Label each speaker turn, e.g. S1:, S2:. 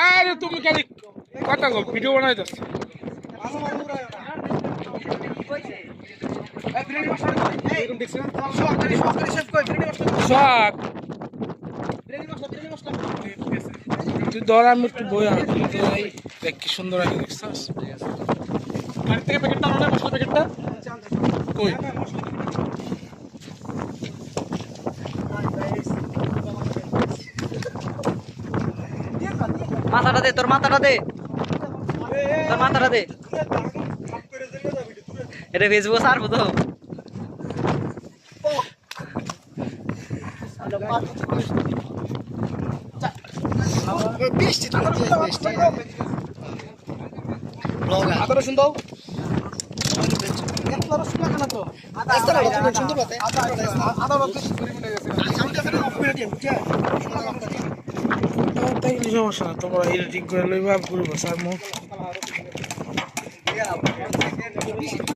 S1: আরে তুমি খালি কথা গো ভিডিও বানাই দাও শখ তুই ধর আমি একটু বই আনি দেখ কি সুন্দর আগে দেখছিস বাড়ি থেকে প্যাকেটটা আনো না মশলা প্যাকেটটা কই
S2: মাথাটা দে তোর মাথাটা দে তোর মাথাটা দে এটা ফেসবুকে ছাড়বো তো
S3: আদা রসুন দাও
S1: তাই সমস্যা না তোমরা এডিটিং করে লইবা ঘুরবো স্যার